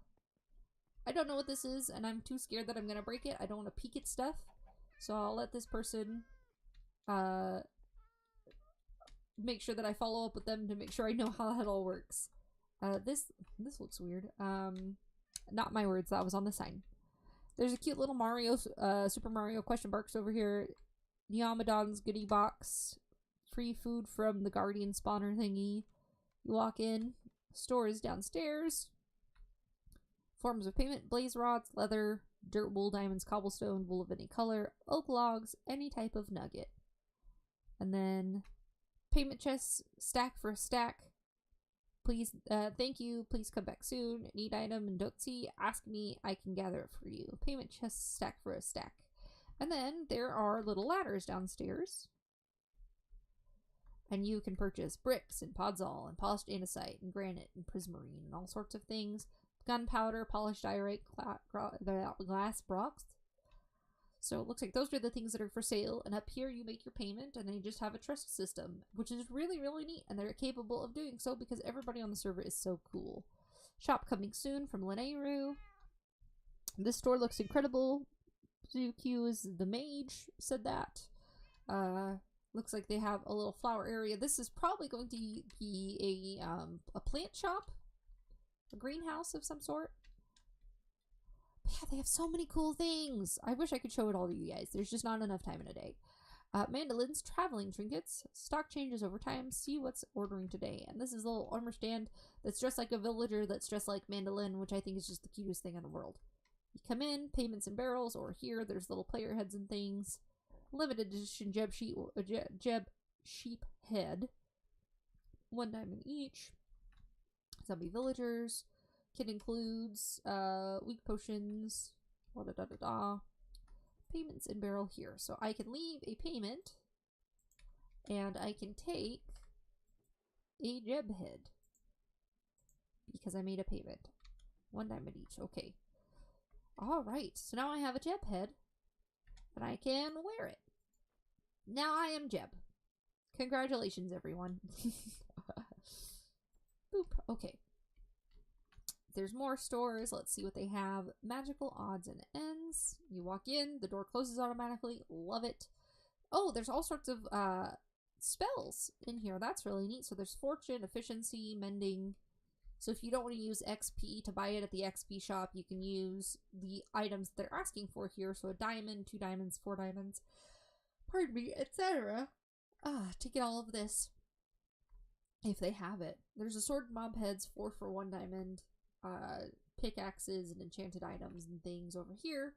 I don't know what this is, and I'm too scared that I'm gonna break it. I don't want to peek at stuff. So I'll let this person make sure that I follow up with them to make sure I know how that all works. This looks weird. Not my words. That was on the sign. There's a cute little Mario, Super Mario question marks over here. Neomedon's goodie box. Free food from the Guardian spawner thingy. You walk in. Store is downstairs. Forms of payment: blaze rods, leather, dirt, wool, diamonds, cobblestone, wool of any color, oak logs, any type of nugget. And then payment chests, stack for a stack. Please, thank you. Please come back soon. Need item and don't see. Ask me. I can gather it for you. Payment chest, stack for a stack. And then there are little ladders downstairs. And you can purchase bricks and podzol and polished andesite and granite and prismarine and all sorts of things. Gunpowder, polished diorite, glass blocks. So it looks like those are the things that are for sale. And up here you make your payment and they just have a trust system, which is really, really neat. And they're capable of doing so because everybody on the server is so cool. Shop coming soon from Linneiru. This store looks incredible. Zuku is the mage, said that. Looks like they have a little flower area. This is probably going to be a plant shop. A greenhouse of some sort. But yeah, they have so many cool things. I wish I could show it all to you guys. There's just not enough time in a day. Mandolins, traveling trinkets. Stock changes over time. See what's ordering today. And this is a little armor stand that's dressed like a villager that's dressed like Mandolin, which I think is just the cutest thing in the world. You come in, payments and barrels, or here there's little player heads and things. Limited edition Jeb sheep head. 1 diamond each. Zombie villagers. Kit includes weak potions. Payments in barrel here. So I can leave a payment and I can take a Jeb head because I made a payment. 1 diamond each. Okay. Alright. So now I have a Jeb head and I can wear it. Now I am Jeb. Congratulations, everyone. Boop. Okay. There's more stores. Let's see what they have. Magical odds and ends. You walk in, the door closes automatically. Love it. Oh, there's all sorts of spells in here. That's really neat. So there's fortune, efficiency, mending. So if you don't want to use XP to buy it at the XP shop, you can use the items they're asking for here. So a diamond, 2 diamonds, 4 diamonds, pardon me, etc. To get all of this. If they have it. There's a sword, mob heads, 4 for 1 diamond. Pickaxes and enchanted items and things over here.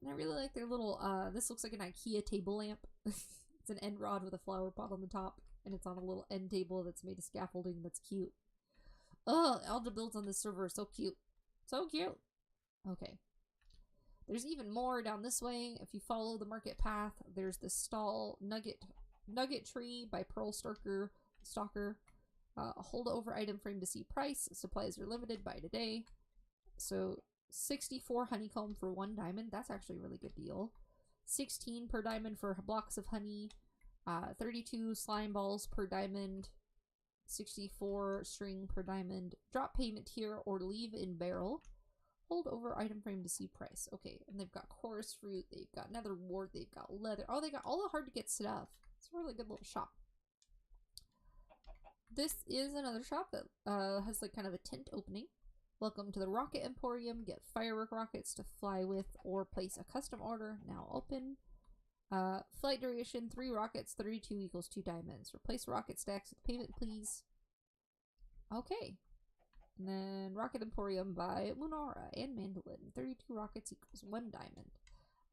And I really like their little, this looks like an IKEA table lamp. It's an end rod with a flower pot on the top. And it's on a little end table that's made of scaffolding that's cute. Oh, all the builds on this server are so cute. So cute. Okay. There's even more down this way. If you follow the market path, there's this stall nugget tree by Pearl Stalker. Hold over item frame to see price. Supplies are limited by today. So 64 honeycomb for 1 diamond. That's actually a really good deal. 16 per diamond for blocks of honey. 32 slime balls per diamond. 64 string per diamond. Drop payment here or leave in barrel. Hold over item frame to see price. Okay, and they've got chorus fruit. They've got nether wart. They've got leather. Oh, they got all the hard to get stuff. It's a really good little shop. This is another shop that has like kind of a tent opening. Welcome to the Rocket Emporium. Get firework rockets to fly with or place a custom order. Now open. Flight duration 3 rockets, 32 equals 2 diamonds. Replace rocket stacks with payment, please. Okay. And then Rocket Emporium by Munara and Mandolin. 32 rockets equals 1 diamond.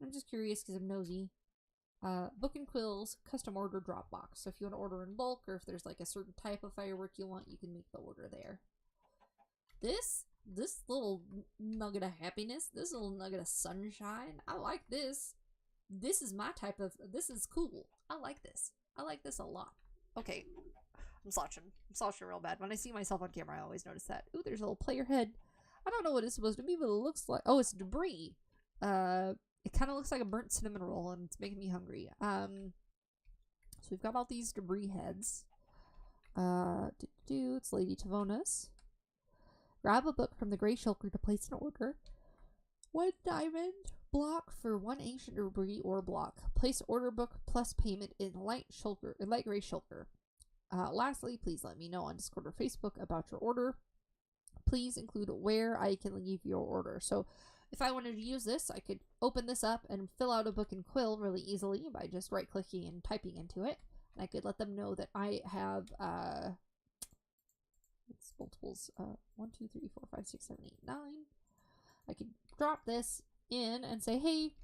I'm just curious because I'm nosy. Book and Quills, custom order drop box. So if you want to order in bulk or if there's like a certain type of firework you want, you can make the order there. This little nugget of happiness, this little nugget of sunshine, I like this. This is my type of, this is cool. I like this. I like this a lot. Okay. I'm slouching real bad. When I see myself on camera, I always notice that. Ooh, there's a little player head. I don't know what it's supposed to be, but it looks like, oh, it's debris. It kind of looks like a burnt cinnamon roll, and it's making me hungry. So we've got all these debris heads. It's Lady Tavona's. Grab a book from the gray shulker to place an order. 1 diamond block for 1 ancient debris or block. Place order book plus payment in light gray shulker. Lastly, please let me know on Discord or Facebook about your order. Please include where I can leave your order. So if I wanted to use this, I could open this up and fill out a book and quill really easily by just right-clicking and typing into it. And I could let them know that I have it's multiples 1, 2, 3, 4, 5, 6, 7, 8, 9. I could drop this in and say, hey,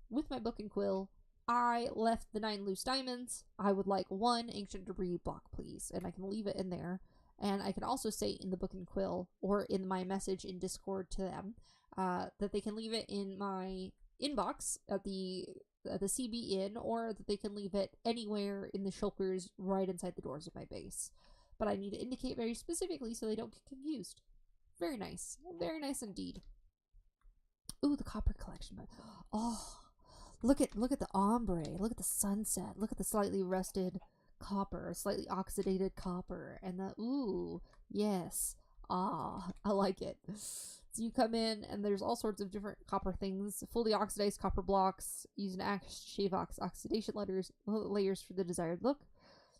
with my book and quill, I left the 9 loose diamonds. I would like 1 ancient debris block, please. And I can leave it in there. And I can also say in the book and quill or in my message in Discord to them that they can leave it in my inbox at the CB Inn, or that they can leave it anywhere in the shulkers right inside the doors of my base. But I need to indicate very specifically so they don't get confused. Very nice. Very nice indeed. Ooh, the copper collection. Oh, look at the ombre. Look at the sunset. Look at the slightly rusted copper, slightly oxidated copper, and the ooh, yes. Ah, I like it. So you come in and there's all sorts of different copper things, fully oxidized copper blocks, use an axe, shave oxidation layers for the desired look.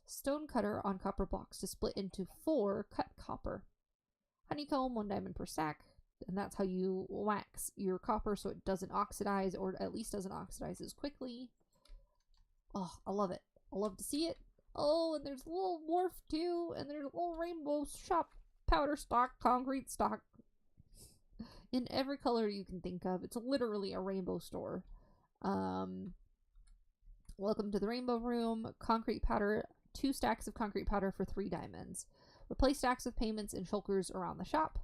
Stone cutter on copper blocks to split into 4 cut copper. Honeycomb, 1 diamond per stack, and that's how you wax your copper so it doesn't oxidize, or at least doesn't oxidize as quickly. Oh, I love it. I love to see it. Oh, and there's a little wharf too, and there's a little rainbow shop, powder stock, concrete stock, in every color you can think of. It's literally a rainbow store. Welcome to the rainbow room. Concrete powder, 2 stacks of concrete powder for 3 diamonds. Replace stacks with payments and shulkers around the shop.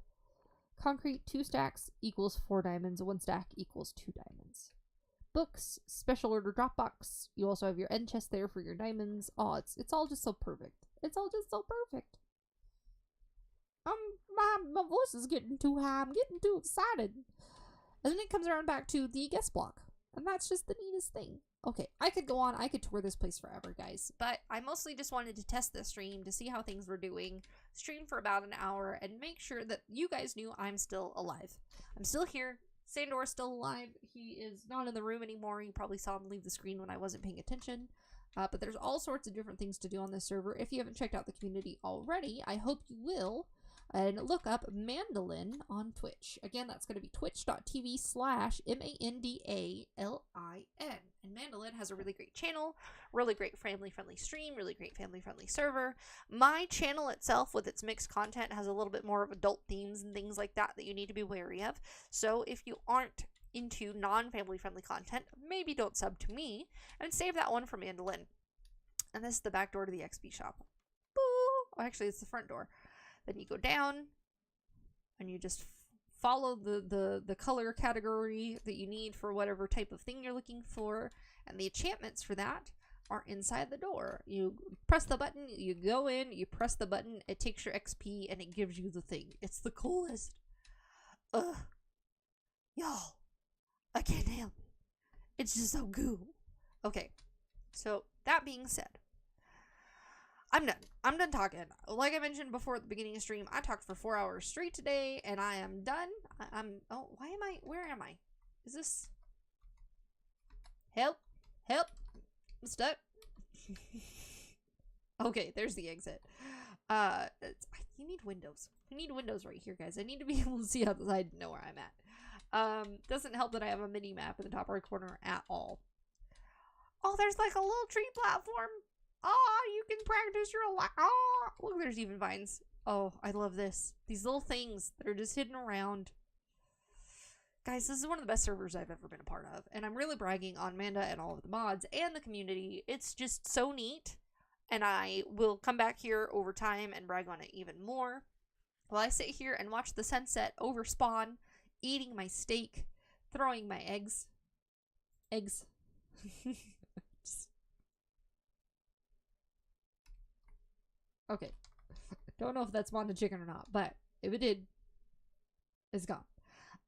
Concrete, 2 stacks equals 4 diamonds. 1 stack equals 2 diamonds. Books, special order Dropbox. You also have your end chest there for your diamonds. Oh, it's all just so perfect. It's all just so perfect. My voice is getting too high. I'm getting too excited. And then it comes around back to the guest block. And that's just the neatest thing. Okay, I could go on. I could tour this place forever, guys. But I mostly just wanted to test the stream to see how things were doing. Stream for about an hour and make sure that you guys knew I'm still alive. I'm still here. Sandor's still alive. He is not in the room anymore. You probably saw him leave the screen when I wasn't paying attention. But there's all sorts of different things to do on this server. If you haven't checked out the community already, I hope you will. And look up Mandolin on Twitch. Again, that's going to be twitch.tv/MANDALIN. And Mandolin has a really great channel, really great family-friendly stream, really great family-friendly server. My channel itself, with its mixed content, has a little bit more of adult themes and things like that you need to be wary of. So if you aren't into non-family friendly content, maybe don't sub to me, and save that one for Mandolin. And this is the back door to the XP shop. Boo! Oh, actually, it's the front door. Then you go down, and you just follow the color category that you need for whatever type of thing you're looking for, and the enchantments for that are inside the door. You press the button, you go in, you press the button, it takes your XP, and it gives you the thing. It's the coolest. Ugh. Y'all, I can't help it. It's just so cool. Okay, so that being said, I'm done. I'm done talking. Like I mentioned before at the beginning of stream, I talked for 4 hours straight today, and I am done. Oh, where am I? Is this? Help. I'm stuck. Okay, there's the exit. You need windows. We need windows right here, guys. I need to be able to see outside and know where I'm at. Doesn't help that I have a mini map in the top right corner at all. Oh, there's like a little tree platform. Oh, you can practice your oh, look, there's even vines. Oh, I love this. These little things that are just hidden around. Guys, this is one of the best servers I've ever been a part of, and I'm really bragging on Manda and all of the mods and the community. It's just so neat, and I will come back here over time and brag on it even more. While I sit here and watch the sunset over spawn, eating my steak, throwing my eggs. Okay. Don't know if that spawned a chicken or not, but if it did, it's gone.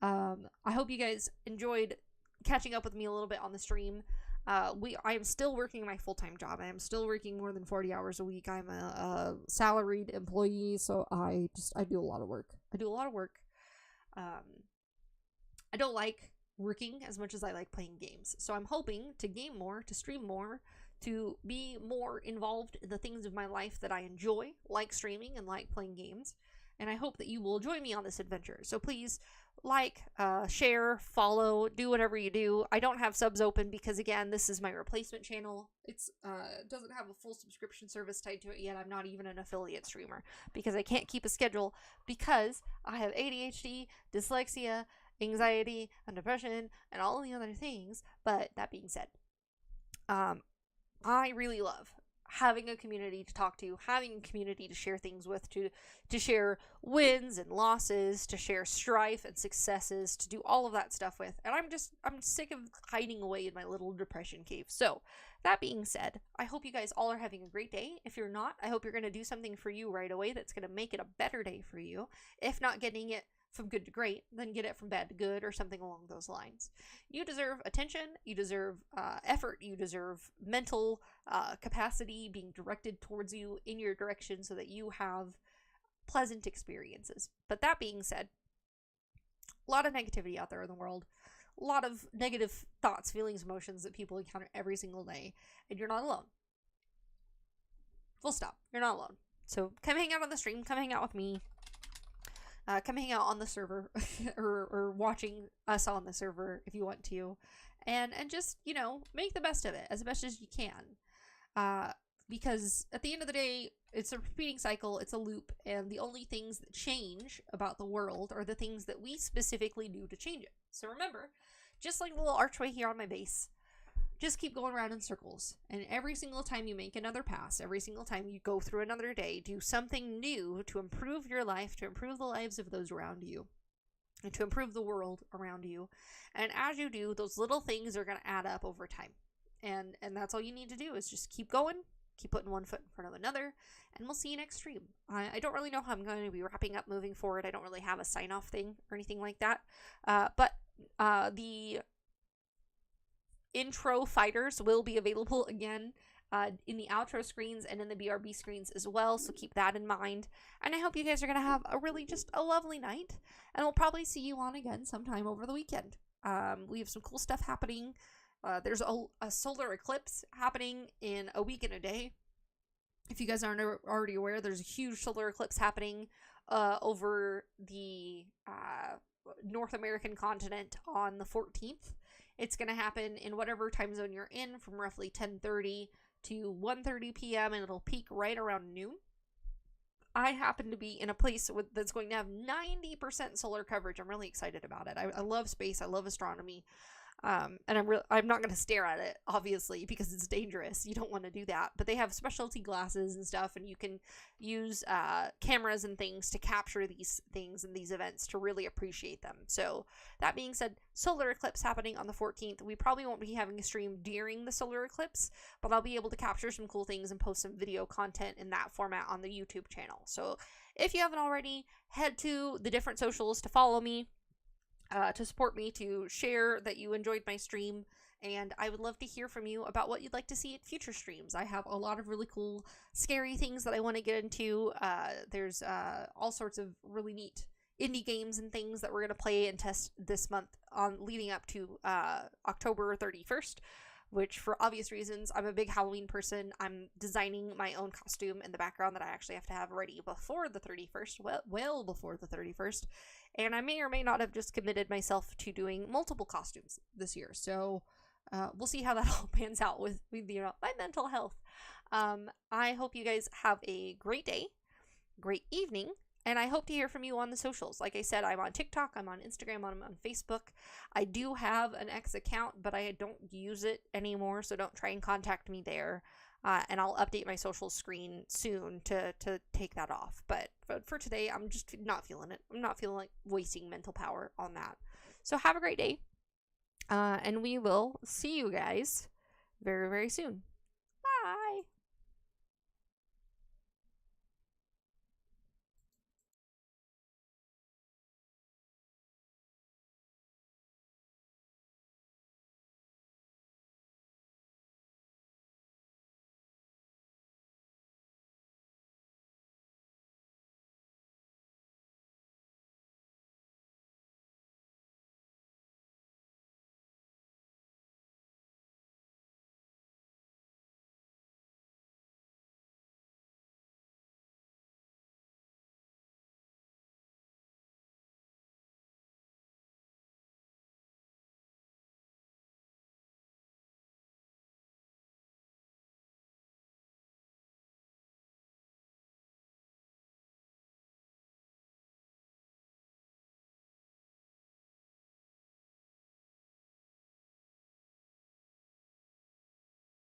I hope you guys enjoyed catching up with me a little bit on the stream. I am still working my full-time job. I am still working more than 40 hours a week. I'm a salaried employee, so I do a lot of work. I don't like working as much as I like playing games. So I'm hoping to game more, to stream more, to be more involved in the things of my life that I enjoy, like streaming and like playing games. And I hope that you will join me on this adventure. So please like, share, follow, do whatever you do. I don't have subs open because, again, this is my replacement channel. It's doesn't have a full subscription service tied to it yet. I'm not even an affiliate streamer because I can't keep a schedule because I have ADHD, dyslexia, anxiety, and depression, and all the other things. But that being said, I really love having a community to talk to, having a community to share things with, to share wins and losses, to share strife and successes, to do all of that stuff with. And I'm sick of hiding away in my little depression cave. So that being said, I hope you guys all are having a great day. If you're not, I hope you're going to do something for you right away that's going to make it a better day for you. If not getting it from good to great, then get it from bad to good or something along those lines. You deserve attention, you deserve effort, you deserve mental capacity being directed towards you in your direction so that you have pleasant experiences. But that being said, a lot of negativity out there in the world, a lot of negative thoughts, feelings, emotions that people encounter every single day, and you're not alone. Full stop. You're not alone. So come hang out on the stream, come hang out with me. Come hang out on the server or watching us on the server if you want to, and just, you know, make the best of it as best as you can, because at the end of the day, it's a repeating cycle, it's a loop, and the only things that change about the world are the things that we specifically do to change it. So remember, just like the little archway here on my base, just keep going around in circles, and every single time you make another pass, every single time you go through another day, do something new to improve your life, to improve the lives of those around you, and to improve the world around you. And as you do, those little things are going to add up over time, and that's all you need to do is just keep going, keep putting one foot in front of another, and we'll see you next stream. I don't really know how I'm going to be wrapping up moving forward. I don't really have a sign-off thing or anything like that, but the intro fighters will be available again in the outro screens and in the BRB screens as well, so keep that in mind. And I hope you guys are going to have a really just a lovely night, and we'll probably see you on again sometime over the weekend. We have some cool stuff happening. There's a solar eclipse happening in a week and a day. If you guys aren't already aware, there's a huge solar eclipse happening over the North American continent on the 14th. It's going to happen in whatever time zone you're in from roughly 10:30 to 1:30 p.m. and it'll peak right around noon. I happen to be in a place that's going to have 90% solar coverage. I'm really excited about it. I love space. I love astronomy. And I'm not going to stare at it, obviously, because it's dangerous. You don't want to do that. But they have specialty glasses and stuff, and you can use cameras and things to capture these things and these events to really appreciate them. So that being said, solar eclipse happening on the 14th. We probably won't be having a stream during the solar eclipse, but I'll be able to capture some cool things and post some video content in that format on the YouTube channel. So if you haven't already, head to the different socials to follow me, to support me, to share that you enjoyed my stream, and I would love to hear from you about what you'd like to see at future streams. I have a lot of really cool, scary things that I want to get into. There's all sorts of really neat indie games and things that we're going to play and test this month on leading up to October 31st, which for obvious reasons, I'm a big Halloween person. I'm designing my own costume in the background that I actually have to have ready before the 31st, well before the 31st, and I may or may not have just committed myself to doing multiple costumes this year, so we'll see how that all pans out with you know, my mental health. I hope you guys have a great day, great evening, and I hope to hear from you on the socials. Like I said, I'm on TikTok, I'm on Instagram, I'm on Facebook. I do have an X account, but I don't use it anymore, so don't try and contact me there. And I'll update my social screen soon to take that off. But for today, I'm just not feeling it. I'm not feeling like wasting mental power on that. So have a great day. And we will see you guys very, very soon.